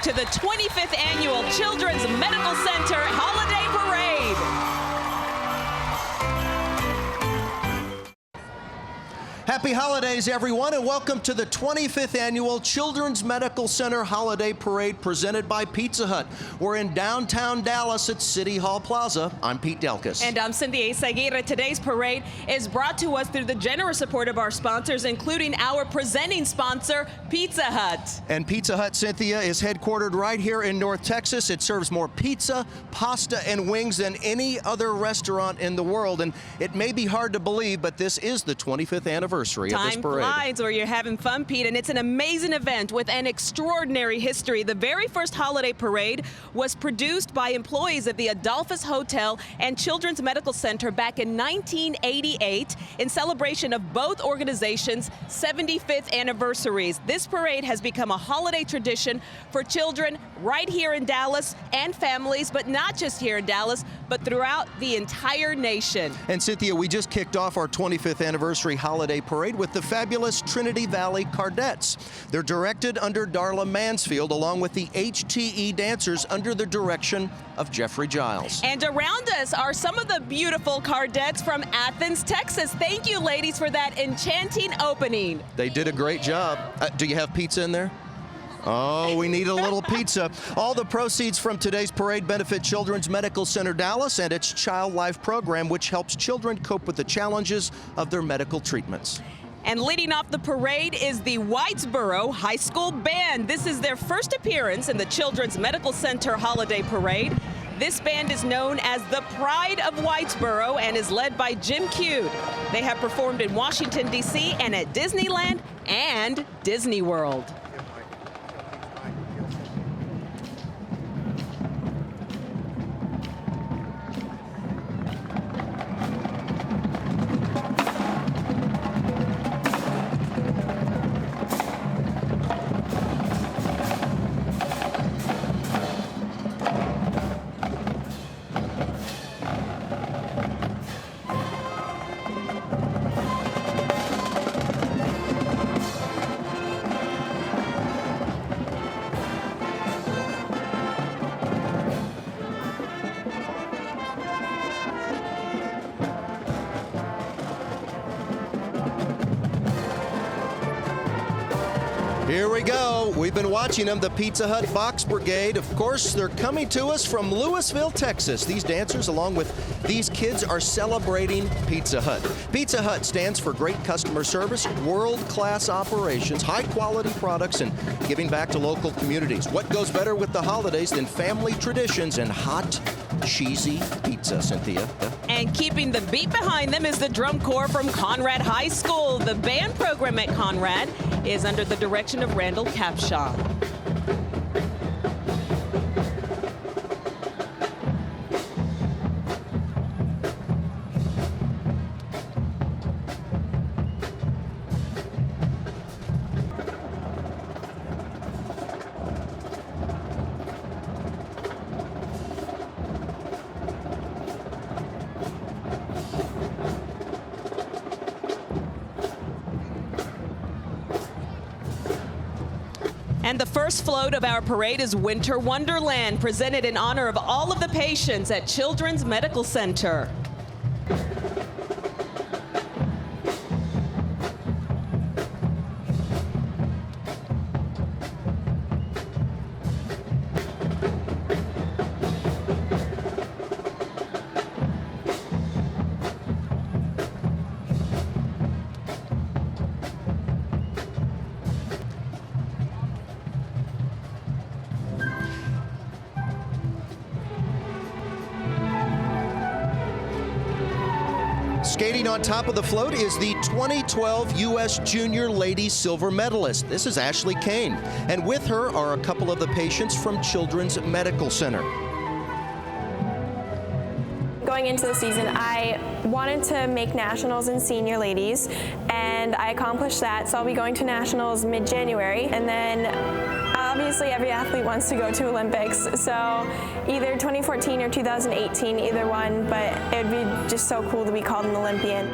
back to the 25th Annual Children's Medical Center Holiday Parade. Happy holidays, everyone, and welcome to the 25th Annual Children's Medical Center Holiday Parade presented by Pizza Hut. We're in downtown Dallas at City Hall Plaza. I'm Pete Delkus. And I'm Cynthia Isaguirre. Today's parade is brought to us through the generous support of our sponsors, including our presenting sponsor, Pizza Hut. And Pizza Hut, Cynthia, is headquartered right here in North Texas. It serves more pizza, pasta, and wings than any other restaurant in the world. And it may be hard to believe, but this is the 25th anniversary. Time flies, or you're having fun, Pete, and it's an amazing event with an extraordinary history. The very first holiday parade was produced by employees of the Adolphus Hotel and Children's Medical Center back in 1988 in celebration of both organizations' 75th anniversaries. This parade has become a holiday tradition for children right here in Dallas and families, but not just here in Dallas, but throughout the entire nation. And Cynthia, we just kicked off our 25th anniversary holiday parade with the fabulous Trinity Valley Cardettes. They're directed under Darla Mansfield, along with the HTE dancers under the direction of Jeffrey Giles. And around us are some of the beautiful Cardettes from Athens, Texas. Thank you, ladies, for that enchanting opening. They did a great job. Do you have pizza in there? Oh, we need a little pizza. All the proceeds from today's parade benefit Children's Medical Center Dallas and its Child Life program, which helps children cope with the challenges of their medical treatments. And leading off the parade is the Whitesboro High School Band. This is their first appearance in the Children's Medical Center Holiday Parade. This band is known as the Pride of Whitesboro and is led by Jim Cute. They have performed in Washington, D.C. and at Disneyland and Disney World. Here we go. We've been watching them, the Pizza Hut Box Brigade. Of course, they're coming to us from Louisville, Texas. These dancers, along with these kids, are celebrating Pizza Hut. Pizza Hut stands for great customer service, world-class operations, high-quality products, and giving back to local communities. What goes better with the holidays than family traditions and hot, cheesy pizza, Cynthia? And keeping the beat behind them is the drum corps from Conrad High School. The band program at Conrad is under the direction of Randall Capshaw. And the first float of our parade is Winter Wonderland, presented in honor of all of the patients at Children's Medical Center. Skating on top of the float is the 2012 U.S. Junior Ladies Silver Medalist. This is Ashley Kane, and with her are a couple of the patients from Children's Medical Center. Going into the season, I wanted to make nationals in senior ladies, and I accomplished that, so I'll be going to nationals mid-January, and then obviously every athlete wants to go to Olympics, so either 2014 or 2018, either one, but it would be just so cool to be called an Olympian.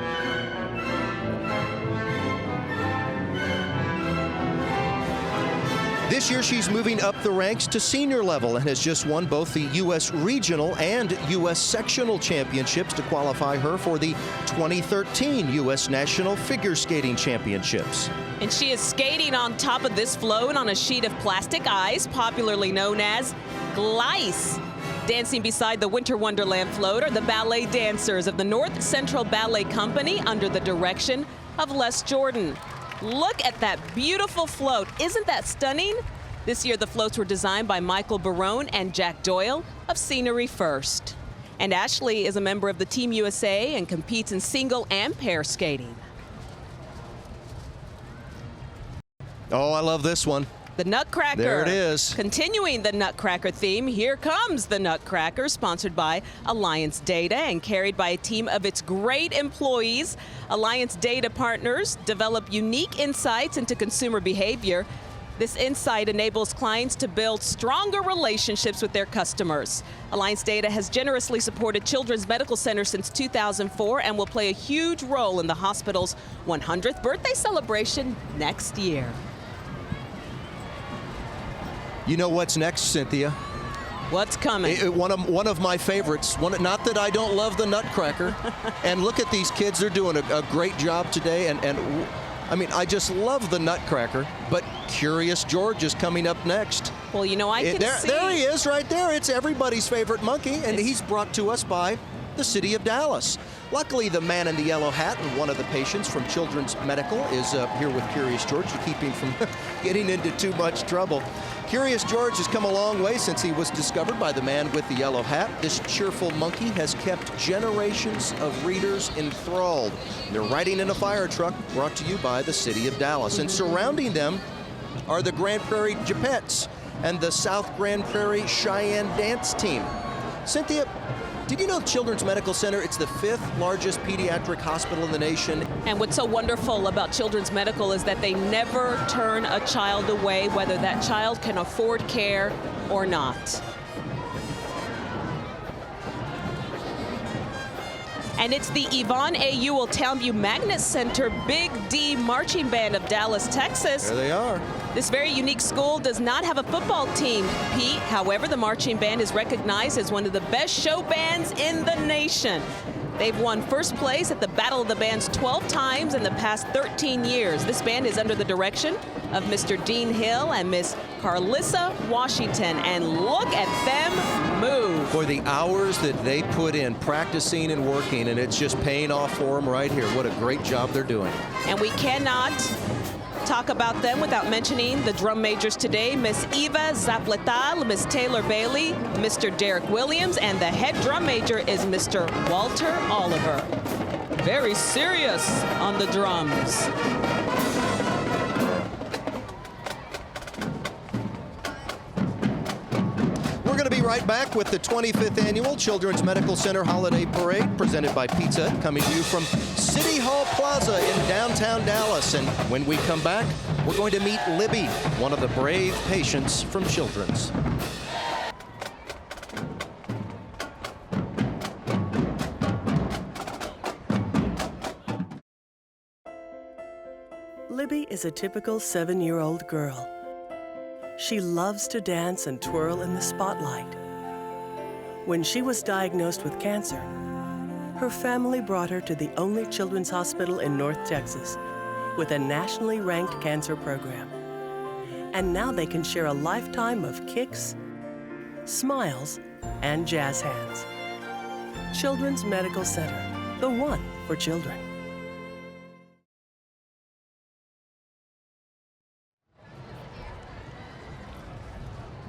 This year, she's moving up the ranks to senior level and has just won both the U.S. Regional and U.S. Sectional Championships to qualify her for the 2013 U.S. National Figure Skating Championships. And she is skating on top of this float on a sheet of plastic ice, popularly known as glice. Dancing beside the Winter Wonderland float are the ballet dancers of the North Central Ballet Company under the direction of Les Jordan. Look at that beautiful float. Isn't that stunning? This year, the floats were designed by Michael Barone and Jack Doyle of Scenery First. And Ashley is a member of the Team USA and competes in single and pair skating. Oh, I love this one. The Nutcracker. There it is. Continuing the Nutcracker theme, here comes the Nutcracker, sponsored by Alliance Data and carried by a team of its great employees. Alliance Data partners develop unique insights into consumer behavior. This insight enables clients to build stronger relationships with their customers. Alliance Data has generously supported Children's Medical Center since 2004 and will play a huge role in the hospital's 100th birthday celebration next year. You know what's next, Cynthia? What's coming? One of my favorites. Not that I don't love the Nutcracker. And look at these kids. They're doing a great job today. And I mean, I just love the Nutcracker. But Curious George is coming up next. Well, you know, I can see. There he is right there. It's everybody's favorite monkey. And he's brought to us by the city of Dallas. Luckily, the man in the yellow hat and one of the patients from Children's Medical is here with Curious George to keep him from getting into too much trouble. Curious George has come a long way since he was discovered by the man with the yellow hat. This cheerful monkey has kept generations of readers enthralled. They're riding in a fire truck brought to you by the city of Dallas. And surrounding them are the Grand Prairie Gepettes and the South Grand Prairie Cheyenne Dance Team. Cynthia, did you know Children's Medical Center, it's the 5th largest pediatric hospital in the nation? And what's so wonderful about Children's Medical is that they never turn a child away, whether that child can afford care or not. And it's the Yvonne A. Ewell Townview Magnet Center Big D Marching Band of Dallas, Texas. There they are. This very unique school does not have a football team, Pete. However, the marching band is recognized as one of the best show bands in the nation. They've won first place at the Battle of the Bands 12 times in the past 13 years. This band is under the direction of Mr. Dean Hill and Miss Carlissa Washington. And look at them move. For the hours that they put in practicing and working, and it's just paying off for them right here. What a great job they're doing. And we cannot talk about them without mentioning the drum majors today, Miss Eva Zapletal, Miss Taylor Bailey, Mr. Derek Williams, and the head drum major is Mr. Walter Oliver. Very serious on the drums. We're going to be right back with the 25th Annual Children's Medical Center Holiday Parade presented by Pizza Hut, coming to you from City Hall Plaza in downtown Dallas. And when we come back, we're going to meet Libby, one of the brave patients from Children's. Libby is a typical 7-year-old girl. She loves to dance and twirl in the spotlight. When she was diagnosed with cancer, her family brought her to the only children's hospital in North Texas with a nationally ranked cancer program. And now they can share a lifetime of kicks, smiles, and jazz hands. Children's Medical Center, the one for children.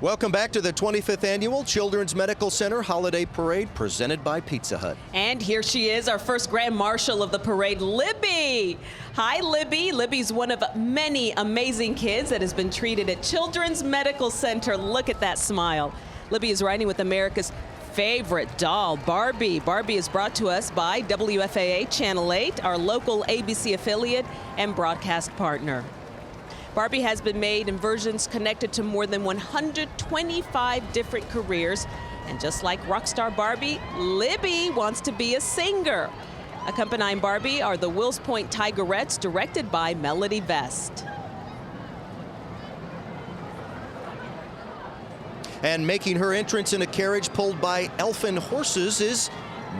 Welcome back to the 25th Annual Children's Medical Center Holiday Parade presented by Pizza Hut. And here she is, our first Grand Marshal of the parade, Libby. Hi, Libby. Libby's one of many amazing kids that has been treated at Children's Medical Center. Look at that smile. Libby is riding with America's favorite doll, Barbie. Barbie is brought to us by WFAA Channel 8, our local ABC affiliate and broadcast partner. Barbie has been made in versions connected to more than 125 different careers. And just like rock star Barbie, Libby wants to be a singer. Accompanying Barbie are the Wills Point Tigerettes, directed by Melody Vest. And making her entrance in a carriage pulled by elfin horses is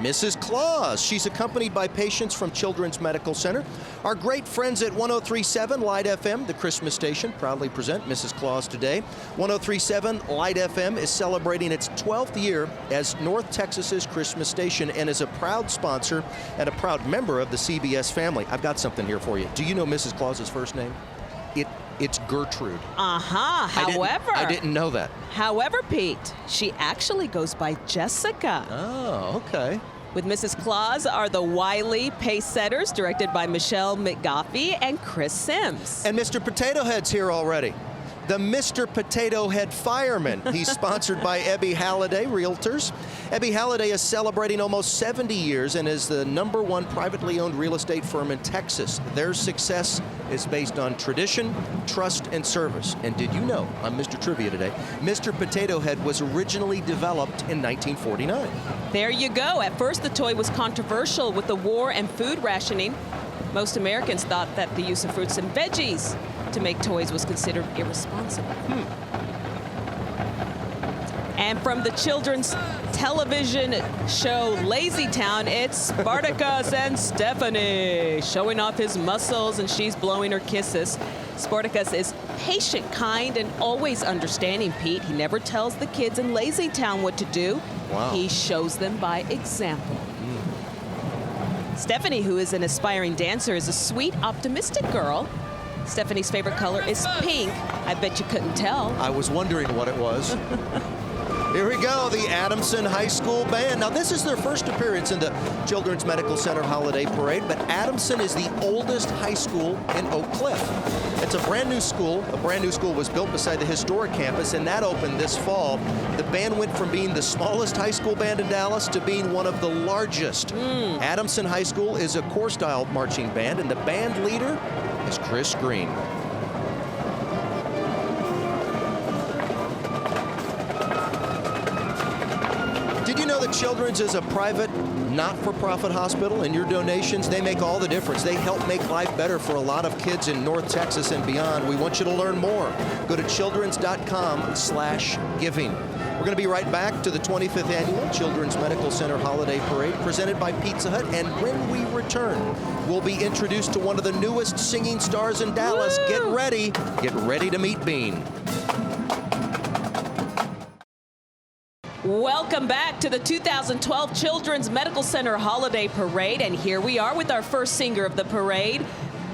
Mrs. Claus. She's accompanied by patients from Children's Medical Center. Our great friends at 103.7 Light FM, the Christmas station, proudly present Mrs. Claus today. 103.7 Light FM is celebrating its 12th year as North Texas's Christmas station and is a proud sponsor and a proud member of the CBS family. I've got something here for you. Do you know Mrs. Claus's first name? It's Gertrude. However, I didn't know that. However, Pete, she actually goes by Jessica. Oh, okay. With Mrs. Claus are the wily pace setters, directed by Michelle McGoffey and Chris Sims. And Mr. Potato Head's here already. The Mr. Potato Head Fireman. He's sponsored by Ebby Halliday Realtors. Ebby Halliday is celebrating almost 70 years and is the #1 privately owned real estate firm in Texas. Their success is based on tradition, trust, and service. And did you know, on Mr. Trivia today, Mr. Potato Head was originally developed in 1949. There you go. At first, the toy was controversial with the war and food rationing. Most Americans thought that the use of fruits and veggies to make toys was considered irresponsible. And from the children's television show Lazy Town, it's Spartacus and Stephanie showing off his muscles, and she's blowing her kisses. Spartacus is patient, kind, and always understanding, Pete. He never tells the kids in Lazy Town what to do. Wow. He shows them by example. Stephanie, who is an aspiring dancer, is a sweet, optimistic girl. Stephanie's favorite color is pink. I bet you couldn't tell. I was wondering what it was. Here we go, the Adamson High School Band. Now, this is their first appearance in the Children's Medical Center Holiday Parade, but Adamson is the oldest high school in Oak Cliff. It's a brand new school. A brand new school was built beside the historic campus, and that opened this fall. The band went from being the smallest high school band in Dallas to being one of the largest. Adamson High School is a corps-style marching band, and the band leader is Chris Green. Did you know that Children's is a private, not-for-profit hospital, and your donations, they make all the difference. They help make life better for a lot of kids in North Texas and beyond. We want you to learn more. Go to childrens.com/giving. We're going to be right back to the 25th Annual Children's Medical Center Holiday Parade presented by Pizza Hut. And when we return, we'll be introduced to one of the newest singing stars in Dallas. Woo! Get ready to meet Bean. Welcome back to the 2012 Children's Medical Center Holiday Parade. And here we are with our first singer of the parade,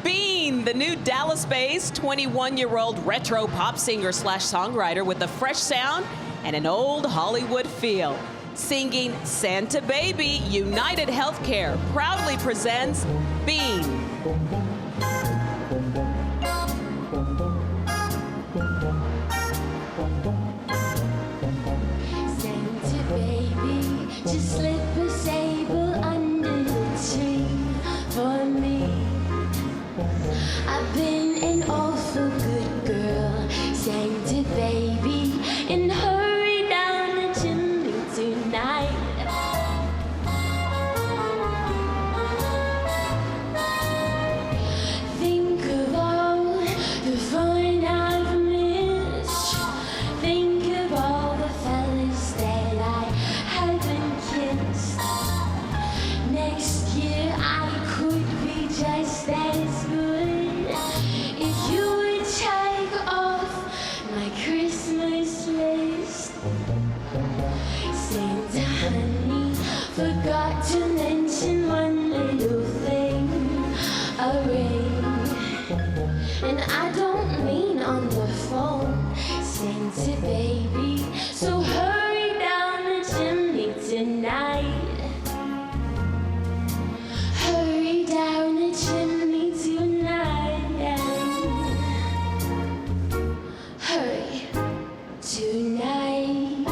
Bean, the new Dallas-based 21-year-old retro pop singer/songwriter with a fresh sound and an old Hollywood feel. Singing Santa Baby, United Healthcare proudly presents Bean. Santa baby, just slip a sable under the tree for me. I've been an awful good girl, Santa baby, and hurry down the chimney tonight. Think of all the fun I've missed. Think of all the fellas that I haven't kissed. Next year I could be just as good if you would check off my Christmas list. Santa honey, forgot to mention one little thing, a ring. And I don't mean on the phone, Santa baby, so hurry down the chimney tonight. Hurry down the chimney tonight. Hurry tonight.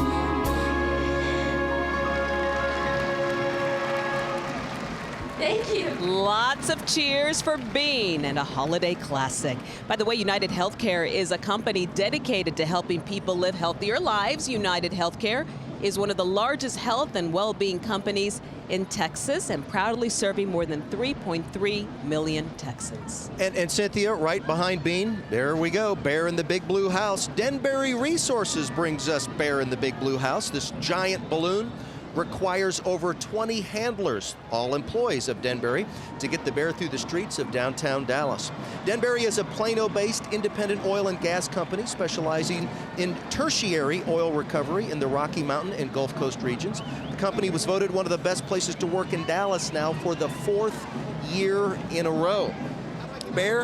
Thank you. Lots of cheers for Bean and a holiday classic. By the way, United Healthcare is a company dedicated to helping people live healthier lives. United Healthcare is one of the largest health and well-being companies in Texas and proudly serving more than 3.3 million Texans. And Cynthia, right behind Bean, there we go, Bear in the Big Blue House. Denbury Resources brings us Bear in the Big Blue House. This giant balloon requires over 20 handlers, all employees of Denbury, to get the bear through the streets of downtown Dallas. Denbury is a Plano-based independent oil and gas company specializing in tertiary oil recovery in the Rocky Mountain and Gulf Coast regions. The company was voted one of the best places to work in Dallas now for the 4th year in a row. Bear,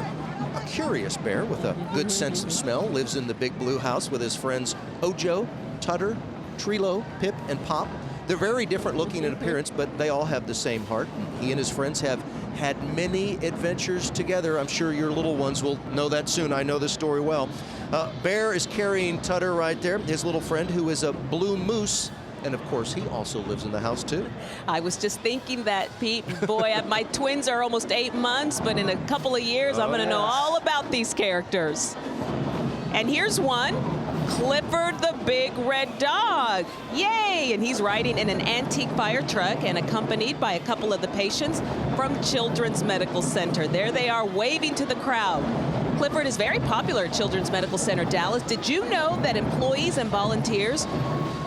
a curious bear with a good sense of smell, lives in the Big Blue House with his friends Ojo, Tutter, Trilo, Pip, and Pop. They're very different looking in appearance, but they all have the same heart. He and his friends have had many adventures together. I'm sure your little ones will know that soon. I know this story well. Bear is carrying Tutter right there, his little friend, who is a blue moose. And of course, he also lives in the house too. I was just thinking that, Pete. Boy, my twins are almost 8 months, but in a couple of years, I'm going to know all about these characters. And here's one. Clifford the Big Red Dog. Yay! And he's riding in an antique fire truck and accompanied by a couple of the patients from Children's Medical Center. There they are waving to the crowd. Clifford is very popular at Children's Medical Center Dallas. Did you know that employees and volunteers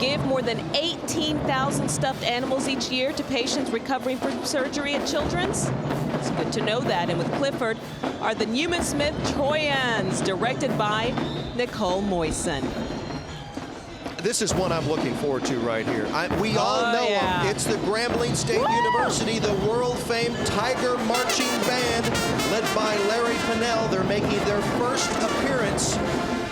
give more than 18,000 stuffed animals each year to patients recovering from surgery at Children's? It's good to know that. And with Clifford are the Newman Smith Troyans, directed by Nicole Moyson. This is one I'm looking forward to right here. We all know him. It's the Grambling State University, the world-famed Tiger Marching Band, led by Larry Pinnell. They're making their first appearance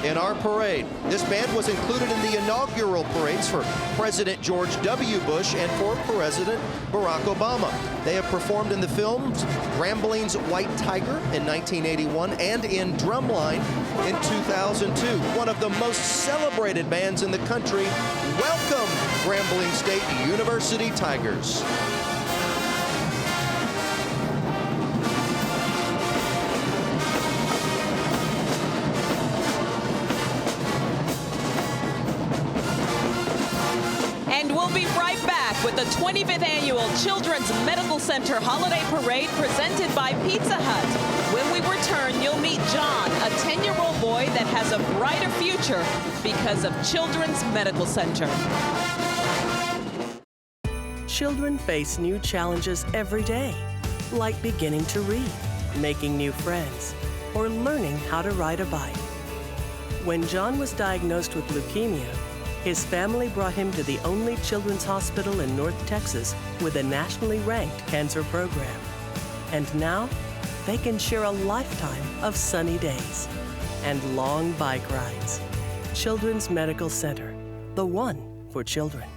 in our parade. This band was included in the inaugural parades for President George W. Bush and for President Barack Obama. They have performed in the films Grambling's White Tiger in 1981 and in Drumline in 2002. One of the most celebrated bands in the country. Welcome, Grambling State University Tigers. And we'll be right back with the 25th Annual Children's Medical Center Holiday Parade presented by Pizza Hut. When we return, you'll meet John, a 10-year-old boy that has a brighter future because of Children's Medical Center. Children face new challenges every day, like beginning to read, making new friends, or learning how to ride a bike. When John was diagnosed with leukemia, his family brought him to the only children's hospital in North Texas with a nationally ranked cancer program. And now, they can share a lifetime of sunny days and long bike rides. Children's Medical Center, the one for children.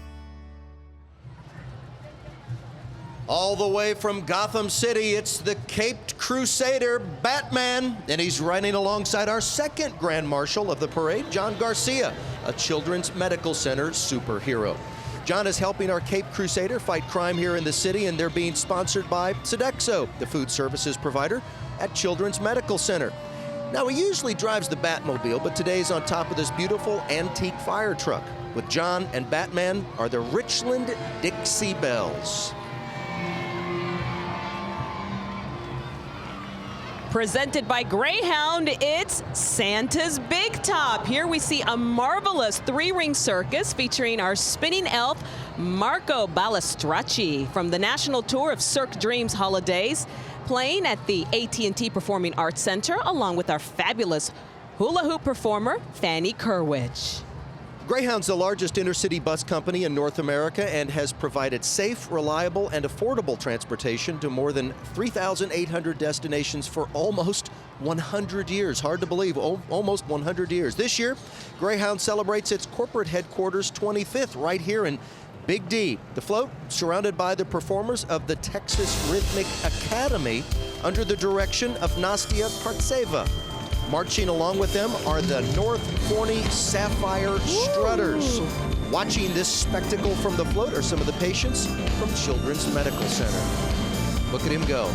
All the way from Gotham City, it's the Caped Crusader, Batman, and he's riding alongside our second Grand Marshal of the parade, John Garcia, a Children's Medical Center superhero. John is helping our Caped Crusader fight crime here in the city, and they're being sponsored by Sodexo, the food services provider at Children's Medical Center. Now, he usually drives the Batmobile, but today's on top of this beautiful antique fire truck. With John and Batman are the Richland Dixie Bells. Presented by Greyhound, it's Santa's Big Top. Here we see a marvelous 3-ring circus featuring our spinning elf, Marco Balistracci, from the national tour of Cirque Dreams Holidays, playing at the AT&T Performing Arts Center, along with our fabulous hula hoop performer, Fanny Kerwich. Greyhound's the largest intercity bus company in North America and has provided safe, reliable, and affordable transportation to more than 3,800 destinations for almost 100 years. Hard to believe, almost 100 years. This year, Greyhound celebrates its corporate headquarters 25th right here in Big D. The float, surrounded by the performers of the Texas Rhythmic Academy under the direction of Nastia Partseva. Marching along with them are the North Forney Sapphire Strutters. Watching this spectacle from the float are some of the patients from Children's Medical Center. Look at him go.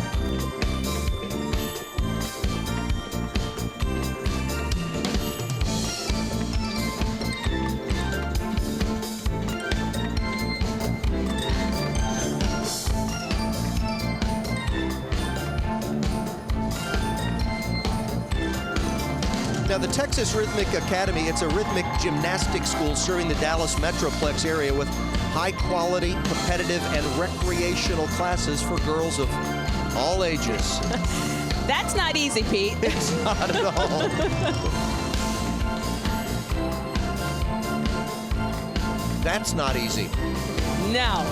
Now, the Texas Rhythmic Academy, it's a rhythmic gymnastics school serving the Dallas Metroplex area with high-quality, competitive, and recreational classes for girls of all ages. That's not easy, Pete. It's not at all. That's not easy. No.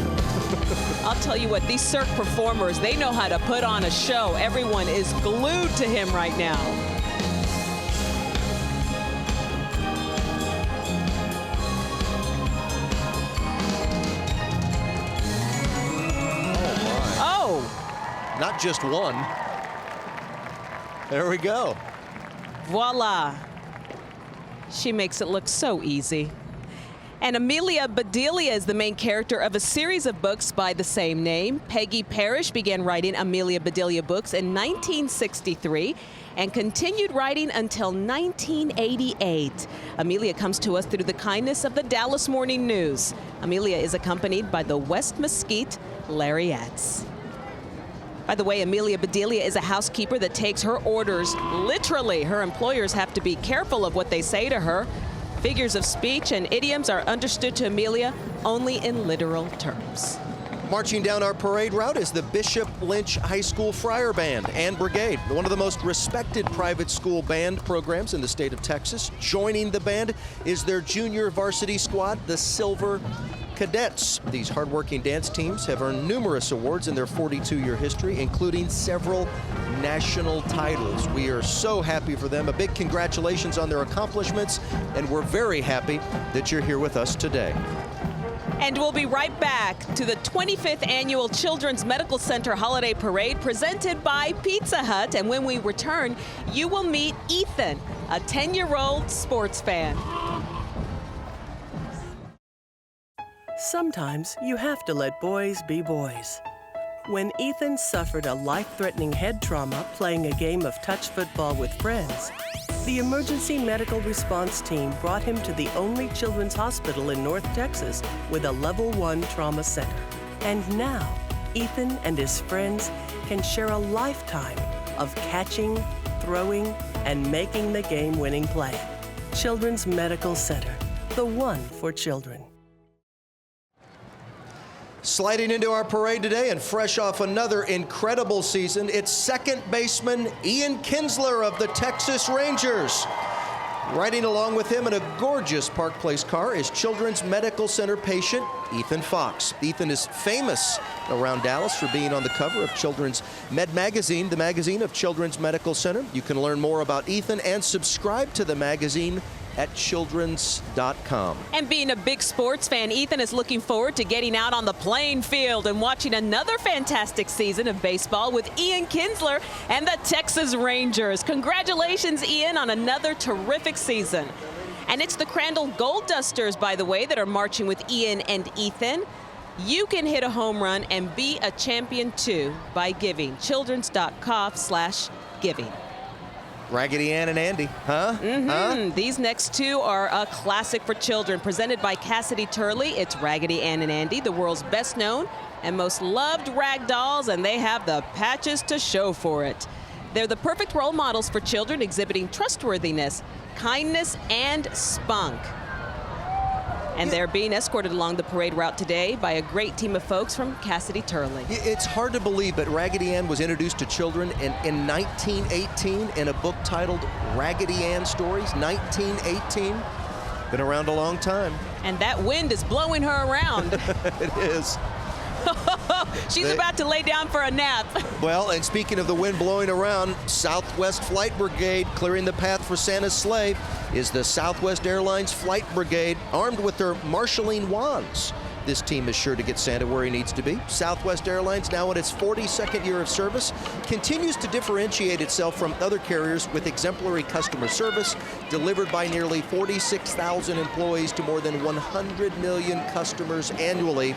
I'll tell you what, these Cirque performers, they know how to put on a show. Everyone is glued to him right now. Oh. Not just one. There we go. Voila. She makes it look so easy. And Amelia Bedelia is the main character of a series of books by the same name. Peggy Parrish began writing Amelia Bedelia books in 1963 and continued writing until 1988. Amelia comes to us through the kindness of the Dallas Morning News. Amelia is accompanied by the West Mesquite Lariats. By the way, Amelia Bedelia is a housekeeper that takes her orders literally. Her employers have to be careful of what they say to her. Figures of speech and idioms are understood to Amelia only in literal terms. Marching down our parade route is the Bishop Lynch High School Friar Band and Brigade, one of the most respected private school band programs in the state of Texas. Joining the band is their junior varsity squad, the Silver Cadets. These hardworking dance teams have earned numerous awards in their 42-year history, including several national titles. We are so happy for them. A big congratulations on their accomplishments, and we're very happy that you're here with us today. And we'll be right back to the 25th Annual Children's Medical Center Holiday Parade presented by Pizza Hut. And when we return, you will meet Ethan, a 10-year-old sports fan. Sometimes you have to let boys be boys. When Ethan suffered a life-threatening head trauma playing a game of touch football with friends, the emergency medical response team brought him to the only children's hospital in North Texas with a Level 1 trauma center. And now, Ethan and his friends can share a lifetime of catching, throwing, and making the game-winning play. Children's Medical Center, the one for children. Sliding into our parade today and fresh off another incredible season, it's second baseman Ian Kinsler of the Texas Rangers. Riding along with him in a gorgeous Park Place car is Children's Medical Center patient Ethan Fox. Ethan is famous around Dallas for being on the cover of Children's Med Magazine, the magazine of Children's Medical Center. You can learn more about Ethan and subscribe to the magazine at childrens.com. And being a big sports fan, Ethan is looking forward to getting out on the playing field and watching another fantastic season of baseball with Ian Kinsler and the Texas Rangers. Congratulations, Ian, on another terrific season. And it's the Crandall Gold Dusters, by the way, that are marching with Ian and Ethan. You can hit a home run and be a champion too by giving. childrens.com/giving. Raggedy Ann and Andy, huh? Huh? These next two are a classic for children. Presented by Cassidy Turley, it's Raggedy Ann and Andy, the world's best known and most loved rag dolls, and they have the patches to show for it. They're the perfect role models for children, exhibiting trustworthiness, kindness, and spunk. And they're being escorted along the parade route today by a great team of folks from Cassidy Turley. It's hard to believe, but Raggedy Ann was introduced to children in 1918 in a book titled Raggedy Ann Stories, 1918. Been around a long time. And that wind is blowing her around. It is. She's about to lay down for a nap. Well, and speaking of the wind blowing around, Southwest Flight Brigade clearing the path for Santa's sleigh is the Southwest Airlines Flight Brigade, armed with their marshalling wands. This team is sure to get Santa where he needs to be. Southwest Airlines, now in its 42nd year of service, continues to differentiate itself from other carriers with exemplary customer service, delivered by nearly 46,000 employees to more than 100 million customers annually.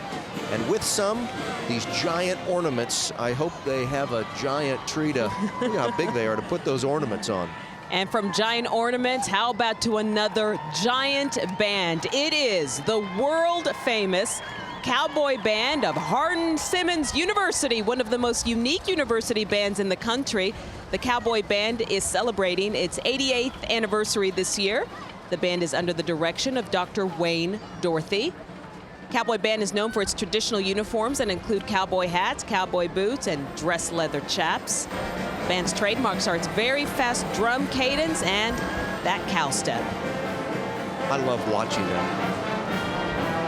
And with some, these giant ornaments, I hope they have a giant tree to, look how big they are to put those ornaments on. And from giant ornaments, how about to another giant band? It is the world famous cowboy band of Hardin-Simmons University, one of the most unique university bands in the country. The cowboy band is celebrating its 88th anniversary this year. The band is under the direction of Dr. Wayne Dorothy. Cowboy band is known for its traditional uniforms and include cowboy hats, cowboy boots, and dress leather chaps. Band's trademarks are its very fast drum cadence and that cow step. I love watching them.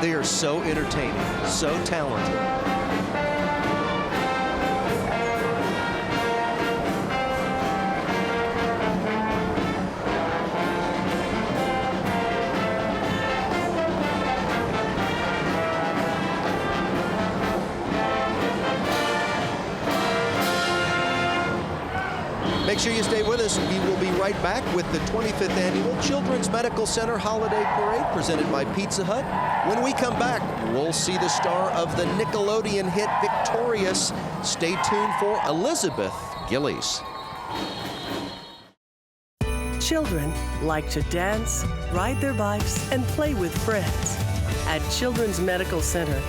They are so entertaining, so talented. Make sure you stay with us. We will be right back with the 25th Annual Children's Medical Center Holiday Parade presented by Pizza Hut. When we come back, we'll see the star of the Nickelodeon hit Victorious. Stay tuned for Elizabeth Gillies. Children like to dance, ride their bikes, and play with friends. At Children's Medical Center,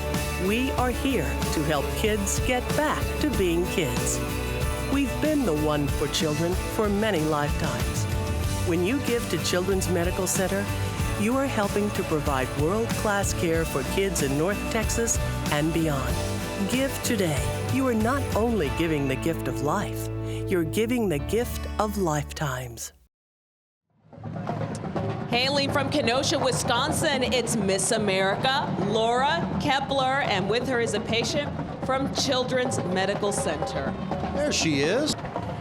we are here to help kids get back to being kids. We've been the one for children for many lifetimes. When you give to Children's Medical Center, you are helping to provide world-class care for kids in North Texas and beyond. Give today. You are not only giving the gift of life, you're giving the gift of lifetimes. Hailing from Kenosha, Wisconsin, it's Miss America, Laura Kepler, and with her is a patient from Children's Medical Center. There she is.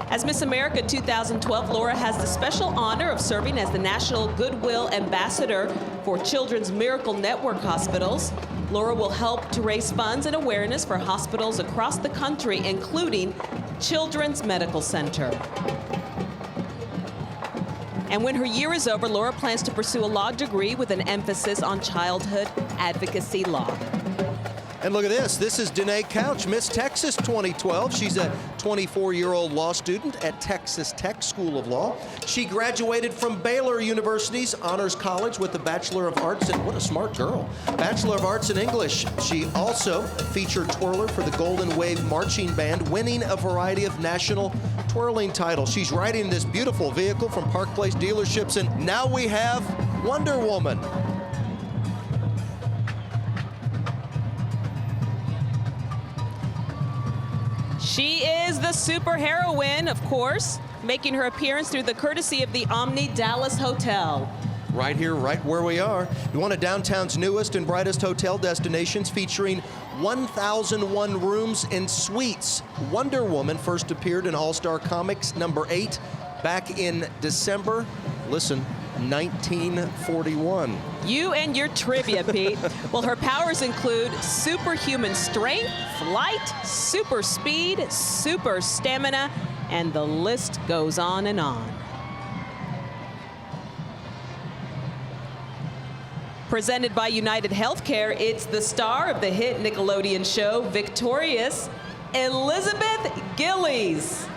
As Miss America 2012, Laura has the special honor of serving as the National Goodwill Ambassador for Children's Miracle Network Hospitals. Laura will help to raise funds and awareness for hospitals across the country, including Children's Medical Center. And when her year is over, Laura plans to pursue a law degree with an emphasis on childhood advocacy law. And look at this. This is Danae Couch, Miss Texas 2012. She's a 24-year-old law student at Texas Tech School of Law. She graduated from Baylor University's Honors College with a Bachelor of Arts in, what a smart girl, Bachelor of Arts in English. She also featured twirler for the Golden Wave Marching Band, winning a variety of national twirling titles. She's riding this beautiful vehicle from Park Place dealerships, and now we have Wonder Woman. She is the superheroine, of course, making her appearance through the courtesy of the Omni Dallas Hotel. Right here, right where we are. One of downtown's newest and brightest hotel destinations, featuring 1,001 rooms and suites. Wonder Woman first appeared in All-Star Comics #8 back in December. Listen, 1941. You and your trivia, Pete. Well, her powers include superhuman strength, flight, super speed, super stamina, and the list goes on and on. Presented by United Healthcare, it's the star of the hit Nickelodeon show, Victorious, Elizabeth Gillies.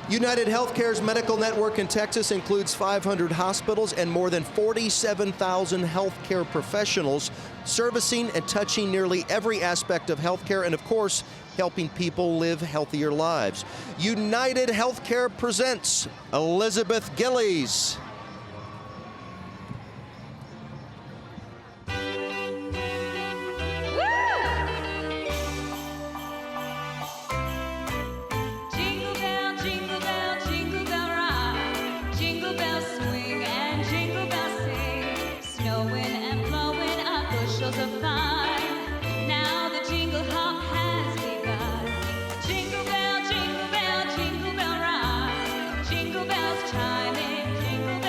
United Healthcare's medical network in Texas includes 500 hospitals and more than 47,000 healthcare professionals, servicing and touching nearly every aspect of healthcare and, of course, helping people live healthier lives. United Healthcare presents Elizabeth Gillies. Jingle bells chiming, jingle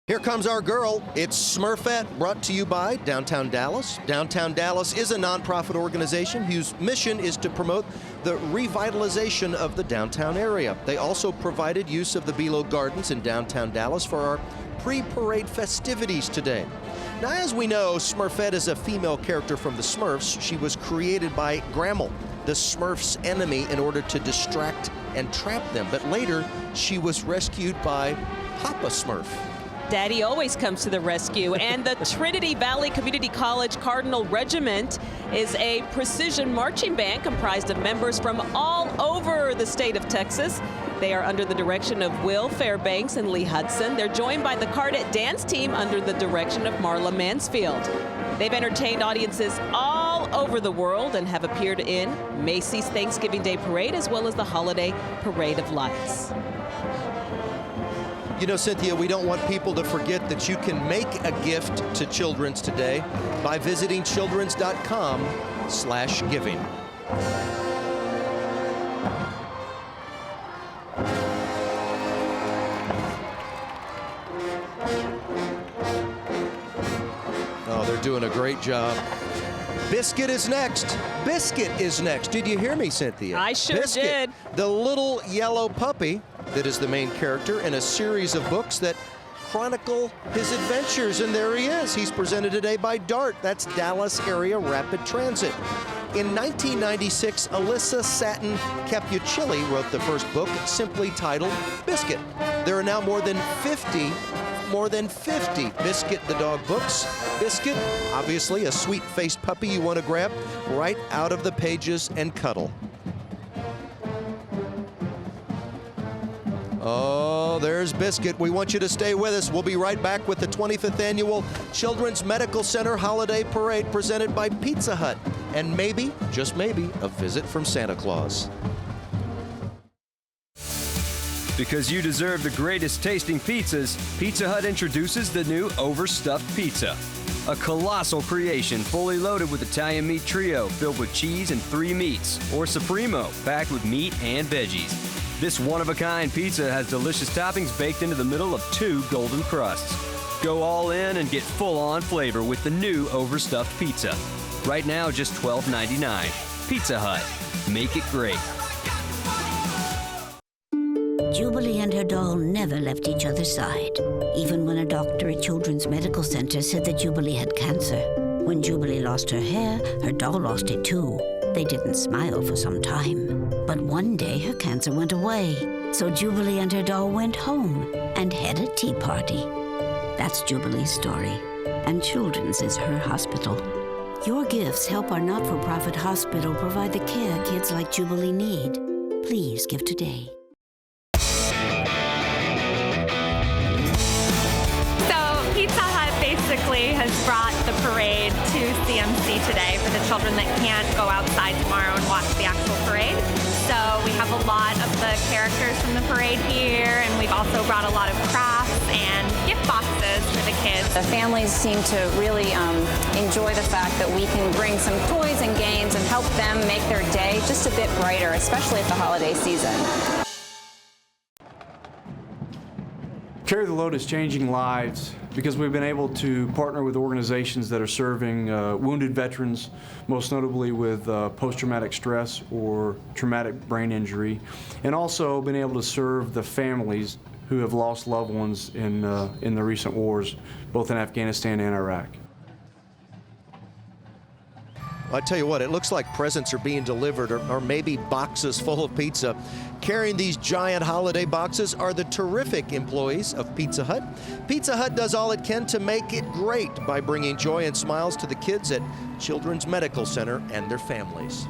Here comes our girl. It's Smurfette, brought to you by Downtown Dallas. Downtown Dallas is a nonprofit organization whose mission is to promote the revitalization of the downtown area. They also provided use of the Below Gardens in downtown Dallas for our pre-parade festivities today. Now, as we know, Smurfette is a female character from the Smurfs. She was created by Grammel, the Smurfs' enemy, in order to distract and trap them. But later, she was rescued by Papa Smurf. Daddy always comes to the rescue, and the Trinity Valley Community College Cardinal Regiment is a precision marching band comprised of members from all over the state of Texas. They are under the direction of Will Fairbanks and Lee Hudson. They're joined by the Cardette dance team under the direction of Marla Mansfield. They've entertained audiences all over the world and have appeared in Macy's Thanksgiving Day Parade as well as the Holiday Parade of Lights. You know, Cynthia, we don't want people to forget that you can make a gift to Children's today by visiting childrens.com/giving. Oh, they're doing a great job. Biscuit is next. Biscuit is next. Did you hear me, Cynthia? I sure Biscuit, did. The little yellow puppy that is the main character in a series of books that chronicle his adventures. And there he is. He's presented today by DART. That's Dallas Area Rapid Transit. In 1996, Alyssa Satin Capuchilli wrote the first book, simply titled Biscuit. There are now more than 50 Biscuit the dog books. Biscuit, obviously a sweet-faced puppy you want to grab right out of the pages and cuddle. Oh, there's Biscuit. We want you to stay with us. We'll be right back with the 25th Annual Children's Medical Center Holiday Parade presented by Pizza Hut. And maybe, just maybe, a visit from Santa Claus. Because you deserve the greatest tasting pizzas, Pizza Hut introduces the new Overstuffed Pizza. A colossal creation fully loaded with Italian meat trio filled with cheese and 3 meats, or Supremo packed with meat and veggies. This one-of-a-kind pizza has delicious toppings baked into the middle of 2 golden crusts. Go all in and get full-on flavor with the new Overstuffed Pizza. Right now, just $12.99. Pizza Hut. Make it great. Jubilee and her doll never left each other's side, even when a doctor at Children's Medical Center said that Jubilee had cancer. When Jubilee lost her hair, her doll lost it too. They didn't smile for some time. But one day her cancer went away, so Jubilee and her doll went home and had a tea party. That's Jubilee's story, and Children's is her hospital. Your gifts help our not-for-profit hospital provide the care kids like Jubilee need. Please give today. Pizza Hut basically has brought the parade to CMC today for the children that can't go outside tomorrow and watch the actual parade. So we have a lot of the characters from the parade here, and we've also brought a lot of crafts and gift boxes for the kids. The families seem to really enjoy the fact that we can bring some toys and games and help them make their day just a bit brighter, especially at the holiday season. Carry the Load is changing lives because we've been able to partner with organizations that are serving wounded veterans, most notably with post-traumatic stress or traumatic brain injury, and also been able to serve the families who have lost loved ones in the recent wars, both in Afghanistan and Iraq. I tell you what, it looks like presents are being delivered, or maybe boxes full of pizza. Carrying these giant holiday boxes are the terrific employees of Pizza Hut. Pizza Hut does all it can to make it great by bringing joy and smiles to the kids at Children's Medical Center and their families.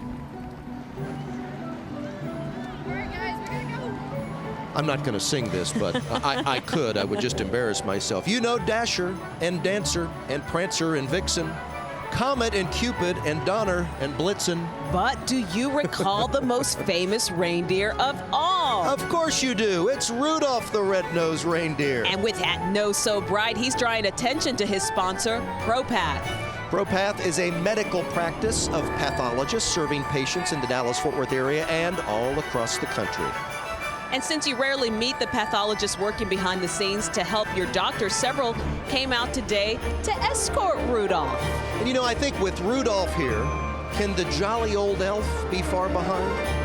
I'm not going to sing this, but I could. I would just embarrass myself. You know Dasher and Dancer and Prancer and Vixen, Comet and Cupid and Donner and Blitzen. But do you recall the most famous reindeer of all? Of course you do. It's Rudolph the Red-Nosed Reindeer. And with that nose so bright, he's drawing attention to his sponsor, ProPath. ProPath is a medical practice of pathologists serving patients in the Dallas-Fort Worth area and all across the country. And since you rarely meet the pathologists working behind the scenes to help your doctor, several came out today to escort Rudolph. And you know, I think with Rudolph here, can the jolly old elf be far behind?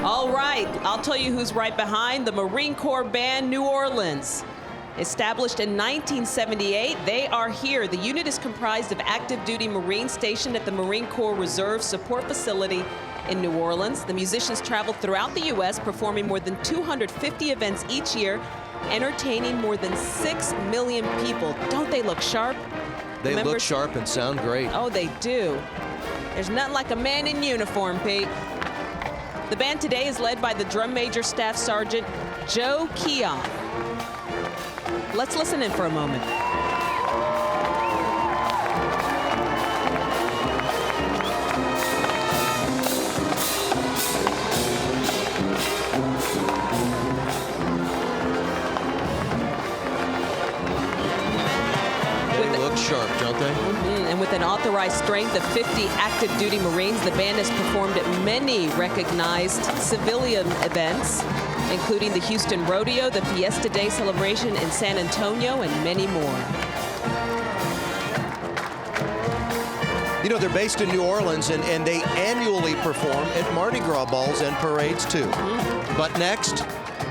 All right, I'll tell you who's right behind. The Marine Corps Band New Orleans. Established in 1978, they are here. The unit is comprised of active duty Marines stationed at the Marine Corps Reserve Support Facility in New Orleans. The musicians travel throughout the U.S., performing more than 250 events each year, entertaining more than 6 million people. Don't they look sharp? They look sharp and sound great. Oh, they do. There's nothing like a man in uniform, Pete. The band today is led by the Drum Major Staff Sergeant Joe Keough. Let's listen in for a moment. They look sharp, don't they? And with an authorized strength of 50 active duty Marines, the band has performed at many recognized civilian events, including the Houston Rodeo, the Fiesta Day celebration in San Antonio, and many more. You know, they're based in New Orleans, and they annually perform at Mardi Gras balls and parades, too. But next,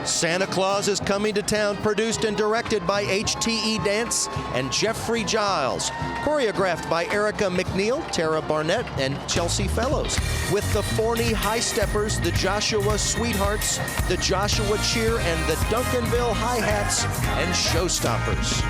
Santa Claus is Coming to Town, produced and directed by HTE Dance and Jeffrey Giles. Choreographed by Erica McNeil, Tara Barnett, and Chelsea Fellows. With the Forney High Steppers, the Joshua Sweethearts, the Joshua Cheer, and the Duncanville Hi-Hats and Showstoppers.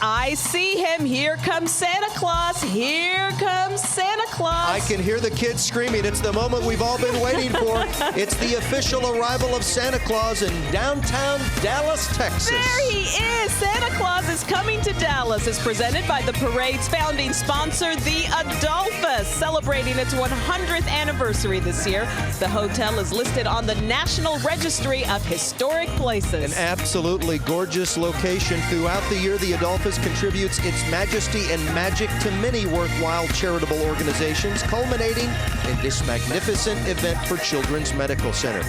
I see him. Here comes Santa Claus. Here comes Santa Claus. I can hear the kids screaming. It's the moment we've all been waiting for. It's the official arrival of Santa Claus in downtown Dallas, Texas. There he is. Santa Claus is Coming to Dallas is presented by the parade's founding sponsor, the Adolphus, celebrating its 100th anniversary this year. The hotel is listed on the National Registry of Historic Places. An absolutely gorgeous location. Throughout the year, the Adolphus contributes its majesty and magic to many worthwhile charitable organizations, culminating in this magnificent event for Children's Medical Center.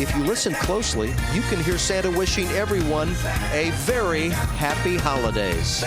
If you listen closely, you can hear Santa wishing everyone a very happy holidays.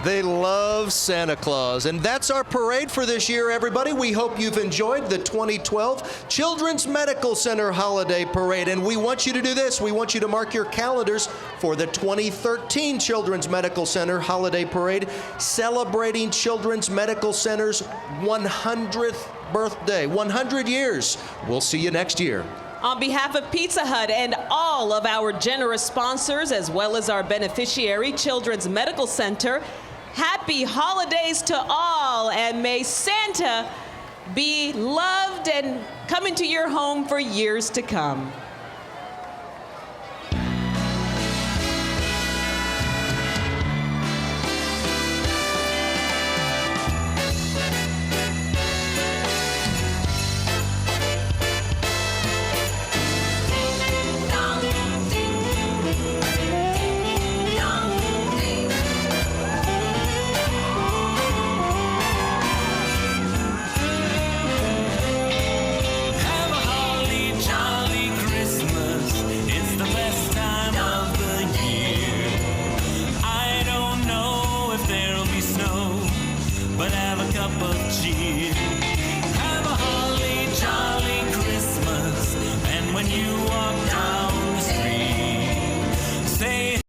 They love Santa Claus. And that's our parade for this year, everybody. We hope you've enjoyed the 2012 Children's Medical Center Holiday Parade. And we want you to do this. We want you to mark your calendars for the 2013 Children's Medical Center Holiday Parade, celebrating Children's Medical Center's 100th birthday, 100 years. We'll see you next year. On behalf of Pizza Hut and all of our generous sponsors, as well as our beneficiary, Children's Medical Center, happy holidays to all, and may Santa be loved and come into your home for years to come.